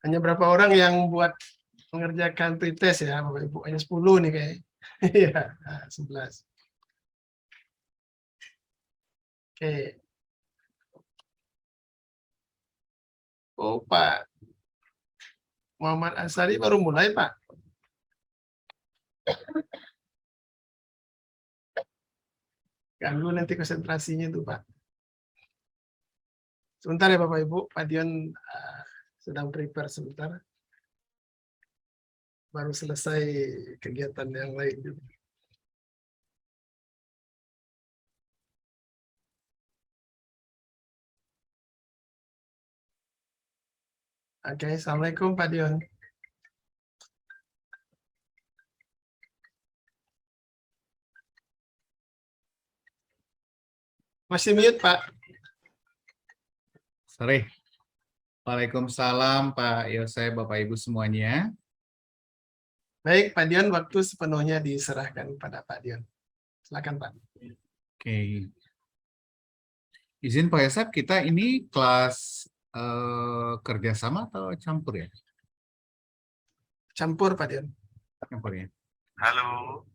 Hanya berapa orang yang buat mengerjakan pretest ya, Bapak Ibu? Hanya 10 nih kayak. Iya, 11. Oke. Oh, Pak Muhammad Ansari baru mulai, Pak. Ganggu nanti konsentrasinya tuh, Pak. Sebentar ya Bapak Ibu, Pak Dion sedang prepare sebentar. Baru selesai kegiatan yang lain juga. Oke, Assalamualaikum Pak Dion. Masih mute, Pak. Sore. Waalaikumsalam Pak Yosef, Bapak Ibu semuanya. Baik, Pak Dion, waktu sepenuhnya diserahkan pada Pak Dion. Silakan, Pak. Oke. Izin Pak Yosef, kita ini kelas kerjasama atau campur ya? Campur, Pak Dion. Campur ya. Halo.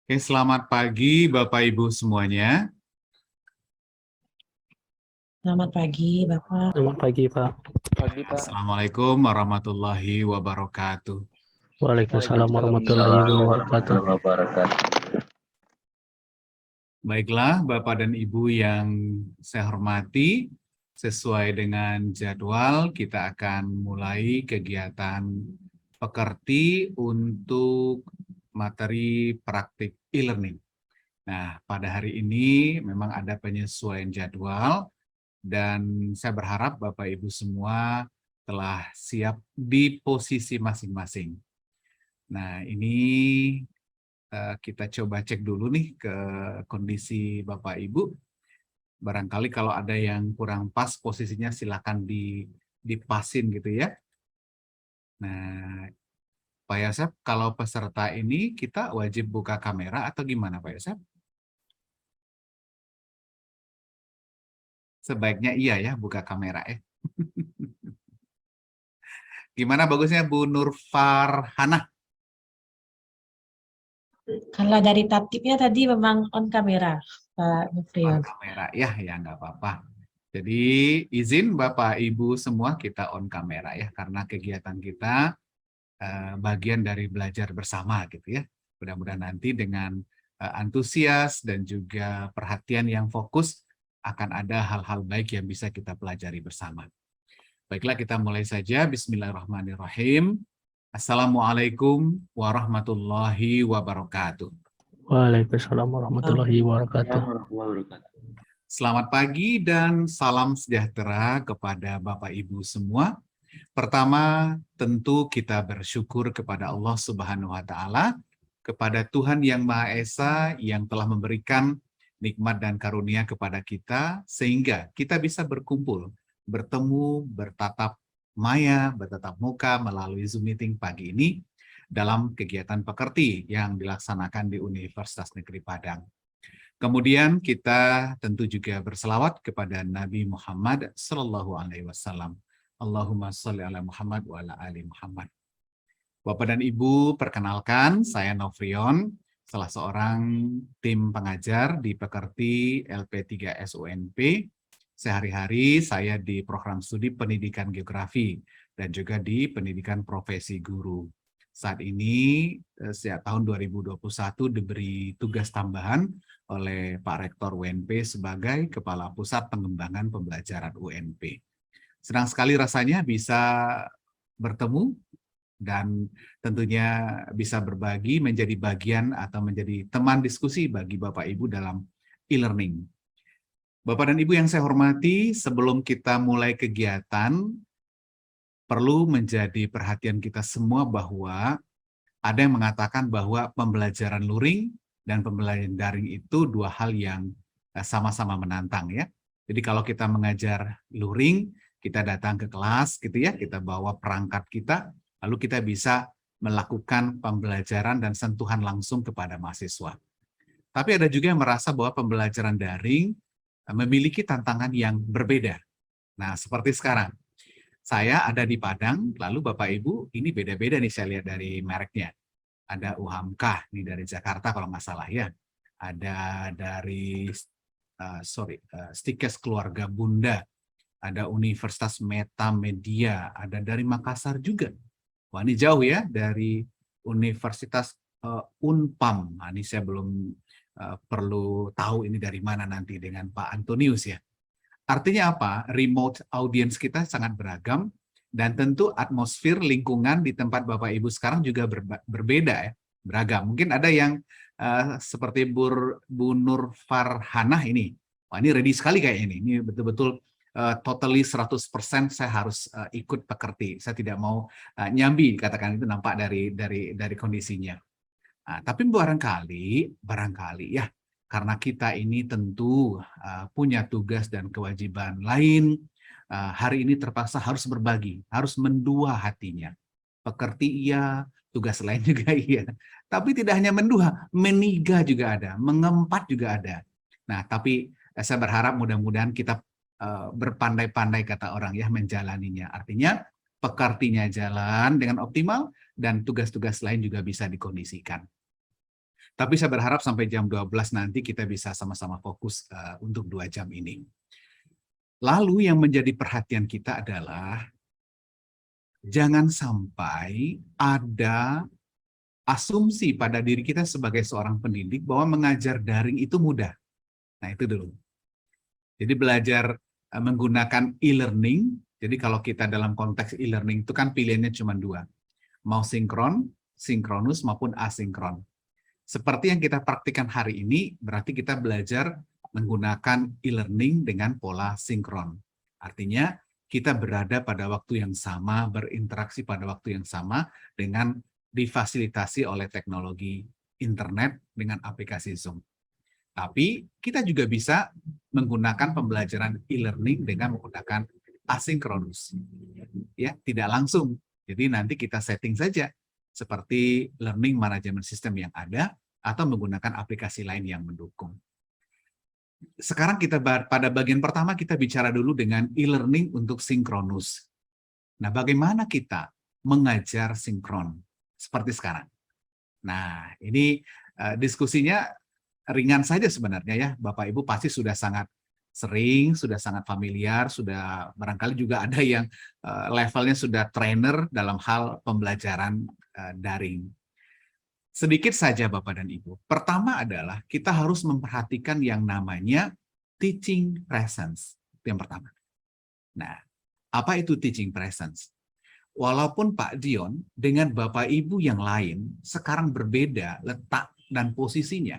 Oke, selamat pagi Bapak Ibu semuanya. Selamat pagi, Bapak. Selamat pagi, Pak. Pagi, Pak. Assalamualaikum warahmatullahi wabarakatuh. Waalaikumsalam warahmatullahi wabarakatuh. Baiklah, Bapak dan Ibu yang saya hormati, sesuai dengan jadwal kita akan mulai kegiatan pekerti untuk materi praktik e-learning. Nah, pada hari ini memang ada penyesuaian jadwal dan saya berharap Bapak Ibu semua telah siap di posisi masing-masing. Nah, ini kita coba cek dulu nih ke kondisi Bapak Ibu. Barangkali kalau ada yang kurang pas posisinya silakan dipasin gitu ya. Nah, Pak Yosef, kalau peserta ini kita wajib buka kamera atau gimana Pak Yosef? Sebaiknya iya ya, buka kamera ya. Gimana bagusnya Bu Nur Farhana? Kalau dari tatipnya tadi memang on kamera, Pak Nufrion. On kamera, ya nggak apa-apa. Jadi izin Bapak Ibu semua kita on kamera ya, karena kegiatan kita bagian dari belajar bersama gitu ya. Mudah-mudahan nanti dengan antusias dan juga perhatian yang fokus akan ada hal-hal baik yang bisa kita pelajari bersama. Baiklah, kita mulai saja. Bismillahirrahmanirrahim. Assalamualaikum warahmatullahi wabarakatuh. Waalaikumsalam warahmatullahi wabarakatuh. Selamat pagi dan salam sejahtera kepada Bapak Ibu semua. Pertama, tentu kita bersyukur kepada Allah Subhanahu wa Ta'ala, kepada Tuhan Yang Maha Esa yang telah memberikan nikmat dan karunia kepada kita, sehingga kita bisa berkumpul, bertemu, bertatap maya, bertatap muka melalui Zoom meeting pagi ini dalam kegiatan pekerti yang dilaksanakan di Universitas Negeri Padang. Kemudian kita tentu juga berselawat kepada Nabi Muhammad SAW. Allahumma sholli ala Muhammad wa ala ali Muhammad. Bapak dan Ibu, perkenalkan saya Nofrion, salah seorang tim pengajar di Pekerti LP3S UNP. Sehari-hari saya di program studi pendidikan geografi dan juga di pendidikan profesi guru. Saat ini sejak tahun 2021 diberi tugas tambahan oleh Pak Rektor UNP sebagai Kepala Pusat Pengembangan Pembelajaran UNP. Senang sekali rasanya bisa bertemu dan tentunya bisa berbagi menjadi bagian atau menjadi teman diskusi bagi Bapak Ibu dalam e-learning. Bapak dan Ibu yang saya hormati, sebelum kita mulai kegiatan, perlu menjadi perhatian kita semua bahwa ada yang mengatakan bahwa pembelajaran luring dan pembelajaran daring itu dua hal yang sama-sama menantang ya. Jadi kalau kita mengajar luring, kita datang ke kelas gitu ya, kita bawa perangkat kita, Lalu kita bisa melakukan pembelajaran dan sentuhan langsung kepada mahasiswa. Tapi ada juga yang merasa bahwa pembelajaran daring memiliki tantangan yang berbeda. Nah, seperti sekarang. Saya ada di Padang, lalu Bapak Ibu ini beda-beda nih saya lihat dari mereknya. Ada UHAMKA, ini dari Jakarta kalau nggak salah ya. Ada dari Stikes Keluarga Bunda, ada Universitas Metamedia, ada dari Makassar juga. Wah, ini jauh ya, dari Universitas Unpam. Nah, ini saya belum perlu tahu ini dari mana nanti dengan Pak Antonius ya. Artinya apa? Remote audience kita sangat beragam, dan tentu atmosfer lingkungan di tempat Bapak Ibu sekarang juga berbeda ya, beragam. Mungkin ada yang seperti Bu Nur Farhanah ini. Wah, ini ready sekali kayak ini. Ini betul-betul totally 100% saya harus ikut pekerti. Saya tidak mau nyambi, katakan itu nampak dari kondisinya. Nah, tapi barangkali ya, karena kita ini tentu punya tugas dan kewajiban lain, hari ini terpaksa harus berbagi, harus mendua hatinya. Pekerti iya, tugas lain juga iya. Tapi tidak hanya mendua, meniga juga ada, mengempat juga ada. Nah, tapi saya berharap mudah-mudahan kita berpandai-pandai, kata orang ya, menjalaninya. Artinya pekertinya jalan dengan optimal dan tugas-tugas lain juga bisa dikondisikan. Tapi saya berharap sampai jam 12 nanti kita bisa sama-sama fokus untuk 2 jam ini. Lalu yang menjadi perhatian kita adalah jangan sampai ada asumsi pada diri kita sebagai seorang pendidik bahwa mengajar daring itu mudah. Nah, itu dulu. Jadi belajar menggunakan e-learning, jadi kalau kita dalam konteks e-learning itu kan pilihannya cuma 2. Mau sinkron, sinkronus maupun asinkron. Seperti yang kita praktikkan hari ini, berarti kita belajar menggunakan e-learning dengan pola sinkron. Artinya, kita berada pada waktu yang sama, berinteraksi pada waktu yang sama, dengan difasilitasi oleh teknologi internet dengan aplikasi Zoom. Tapi, kita juga bisa menggunakan pembelajaran e-learning dengan menggunakan asinkronus. Ya, tidak langsung. Jadi nanti kita setting saja, seperti learning management system yang ada, atau menggunakan aplikasi lain yang mendukung. Sekarang kita pada bagian pertama kita bicara dulu dengan e-learning untuk sinkronus. Nah, bagaimana kita mengajar sinkron seperti sekarang? Nah, ini diskusinya ringan saja sebenarnya ya. Bapak Ibu pasti sudah sangat sering, sudah sangat familiar, sudah barangkali juga ada yang levelnya sudah trainer dalam hal pembelajaran daring. Sedikit saja Bapak dan Ibu. Pertama adalah kita harus memperhatikan yang namanya teaching presence. Itu yang pertama. Nah, apa itu teaching presence? Walaupun Pak Dion dengan Bapak Ibu yang lain sekarang berbeda letak dan posisinya,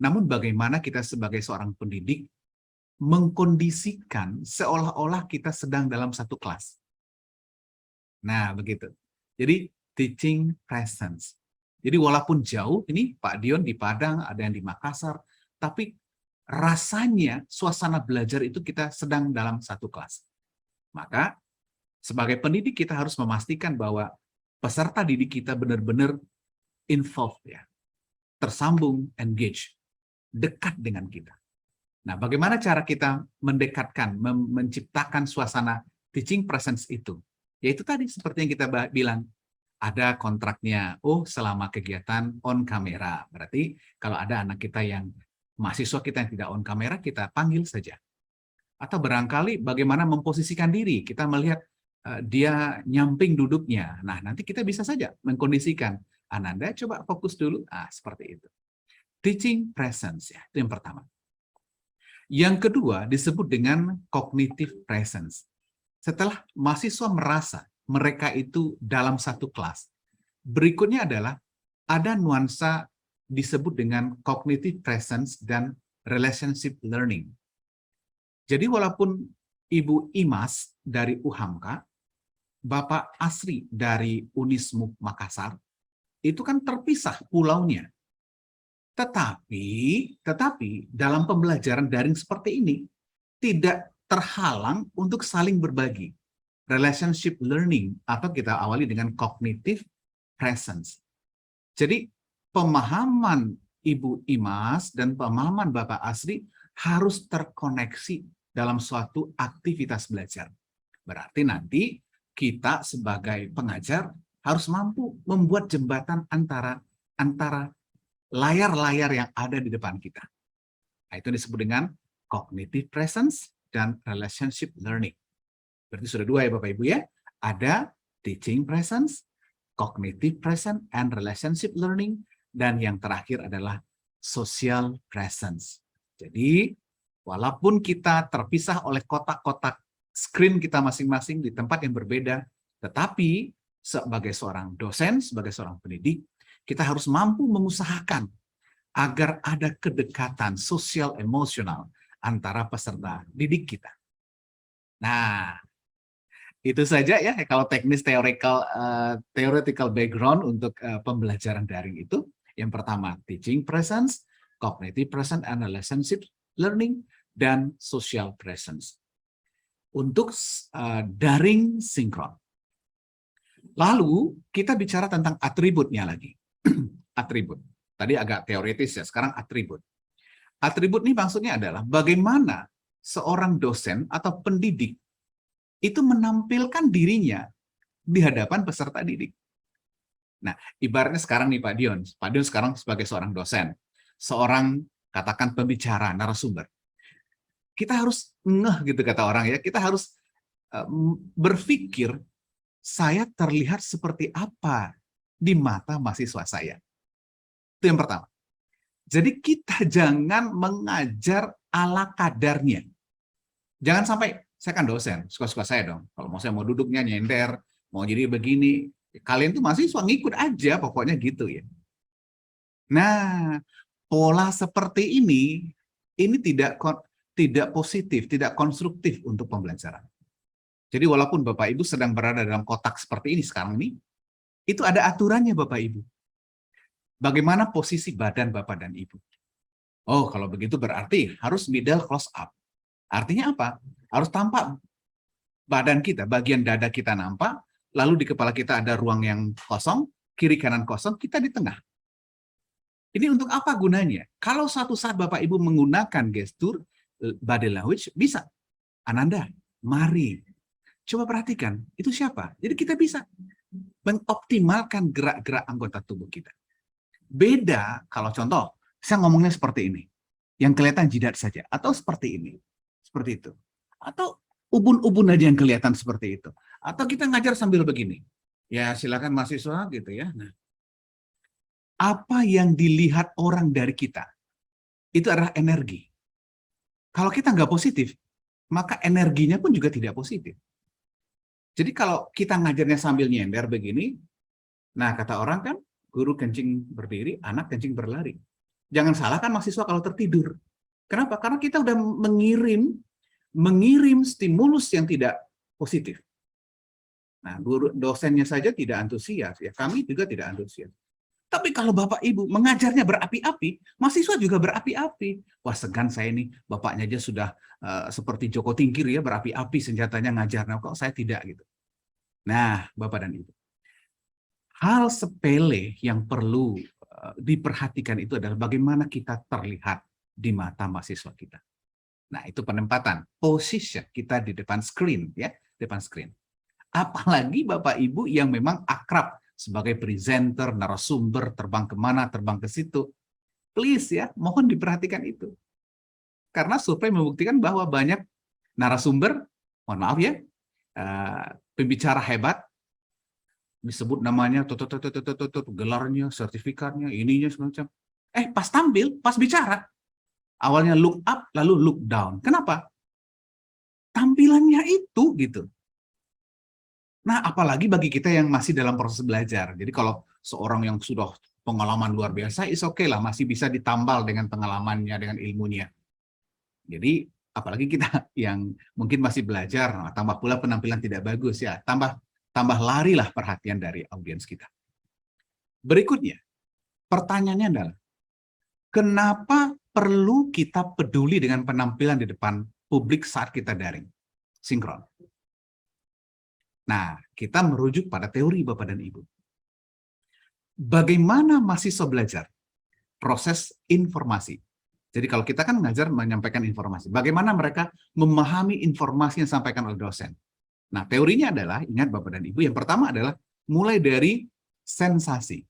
namun bagaimana kita sebagai seorang pendidik mengkondisikan seolah-olah kita sedang dalam satu kelas. Nah, begitu. Jadi, teaching presence. Jadi walaupun jauh, ini Pak Dion di Padang, ada yang di Makassar, tapi rasanya suasana belajar itu kita sedang dalam satu kelas. Maka sebagai pendidik kita harus memastikan bahwa peserta didik kita benar-benar involved ya, tersambung, engage, dekat dengan kita. Nah, bagaimana cara kita mendekatkan, menciptakan suasana teaching presence itu? Yaitu tadi seperti yang kita bilang, ada kontraknya, selama kegiatan on kamera. Berarti kalau ada anak kita yang, mahasiswa kita yang tidak on kamera, kita panggil saja. Atau barangkali bagaimana memposisikan diri, kita melihat dia nyamping duduknya. Nah, nanti kita bisa saja mengkondisikan, Ananda coba fokus dulu, seperti itu. Teaching presence, ya, itu yang pertama. Yang kedua disebut dengan cognitive presence. Setelah mahasiswa merasa mereka itu dalam satu kelas. Berikutnya adalah ada nuansa disebut dengan cognitive presence dan relationship learning. Jadi walaupun Ibu Imas dari UHAMKA, Bapak Asri dari Unismuk Makassar, itu kan terpisah pulaunya. Tetapi dalam pembelajaran daring seperti ini, tidak terhalang untuk saling berbagi. relationship learning, atau kita awali dengan cognitive presence. Jadi pemahaman Ibu Imas dan pemahaman Bapak Asri harus terkoneksi dalam suatu aktivitas belajar. Berarti nanti kita sebagai pengajar harus mampu membuat jembatan antara layar-layar yang ada di depan kita. Nah, itu disebut dengan cognitive presence dan relationship learning. Berarti sudah dua ya Bapak Ibu ya. Ada teaching presence, cognitive presence, and relationship learning. Dan yang terakhir adalah social presence. Jadi walaupun kita terpisah oleh kotak-kotak screen kita masing-masing di tempat yang berbeda, tetapi sebagai seorang dosen, sebagai seorang pendidik, kita harus mampu mengusahakan agar ada kedekatan sosial emosional antara peserta didik kita. Nah, itu saja ya kalau teknis theoretical background untuk pembelajaran daring itu. Yang pertama, teaching presence, cognitive presence, and relationship learning, dan social presence. Untuk daring sinkron. Lalu kita bicara tentang atributnya lagi. Atribut. Tadi agak teoritis ya, sekarang atribut. Atribut ini maksudnya adalah bagaimana seorang dosen atau pendidik itu menampilkan dirinya di hadapan peserta didik. Nah, ibaratnya sekarang nih Pak Dion sekarang sebagai seorang dosen, seorang katakan pembicara, narasumber. Kita harus ngeh gitu kata orang ya, kita harus berpikir saya terlihat seperti apa di mata mahasiswa saya. Itu yang pertama. Jadi kita jangan mengajar ala kadarnya. Jangan sampai, saya kan dosen, suka-suka saya dong. Kalau mau saya mau duduknya nyender, mau jadi begini, kalian tuh mahasiswa ngikut aja, pokoknya gitu ya. Nah, pola seperti ini tidak positif, tidak konstruktif untuk pembelajaran. Jadi walaupun Bapak Ibu sedang berada dalam kotak seperti ini sekarang ini, itu ada aturannya Bapak Ibu. Bagaimana posisi badan Bapak dan Ibu? Oh, kalau begitu berarti harus middle close up. Artinya apa? Harus tampak badan kita, bagian dada kita nampak, lalu di kepala kita ada ruang yang kosong, kiri kanan kosong, kita di tengah. Ini untuk apa gunanya? Kalau suatu saat Bapak Ibu menggunakan gestur body language, bisa. Ananda, mari. Coba perhatikan, itu siapa? Jadi kita bisa mengoptimalkan gerak-gerak anggota tubuh kita. Beda kalau contoh, saya ngomongnya seperti ini. Yang kelihatan jidat saja. Atau seperti ini. Seperti itu. Atau ubun-ubun aja yang kelihatan seperti itu. Atau kita ngajar sambil begini. Ya silakan mahasiswa gitu ya. Nah, apa yang dilihat orang dari kita, itu adalah energi. Kalau kita nggak positif, maka energinya pun juga tidak positif. Jadi kalau kita ngajarnya sambil nyender begini, nah kata orang kan, guru kencing berdiri, anak kencing berlari. Jangan salahkan mahasiswa kalau tertidur. Kenapa? Karena kita udah mengirim stimulus yang tidak positif. Nah, guru dosennya saja tidak antusias, ya kami juga tidak antusias. Tapi kalau Bapak Ibu mengajarnya berapi-api, mahasiswa juga berapi-api. Wah segan saya ini, bapaknya aja sudah seperti Joko Tingkir ya, berapi-api senjatanya ngajar. Nah, kok saya tidak gitu. Nah, Bapak dan Ibu. Hal sepele yang perlu diperhatikan itu adalah bagaimana kita terlihat di mata mahasiswa kita. Nah, itu penempatan, posisi kita di depan screen ya, depan screen. Apalagi Bapak Ibu yang memang akrab sebagai presenter, narasumber, terbang kemana, terbang ke situ. Please ya, mohon diperhatikan itu. Karena survei membuktikan bahwa banyak narasumber, mohon maaf ya, pembicara hebat, disebut namanya, gelarnya, sertifikatnya, ininya, semacam. Pas tampil, pas bicara, awalnya look up, lalu look down. Kenapa? Tampilannya itu, gitu. Nah, apalagi bagi kita yang masih dalam proses belajar. Jadi kalau seorang yang sudah pengalaman luar biasa, is okay lah, masih bisa ditambal dengan pengalamannya, dengan ilmunya. Jadi, apalagi kita yang mungkin masih belajar, nah, tambah pula penampilan tidak bagus, ya, tambah larilah perhatian dari audiens kita. Berikutnya, pertanyaannya adalah, kenapa perlu kita peduli dengan penampilan di depan publik saat kita daring? Sinkron. Nah, kita merujuk pada teori Bapak dan Ibu. Bagaimana mahasiswa belajar? Proses informasi. Jadi kalau kita kan mengajar menyampaikan informasi. Bagaimana mereka memahami informasi yang disampaikan oleh dosen? Nah, teorinya adalah, ingat Bapak dan Ibu, yang pertama adalah mulai dari sensasi.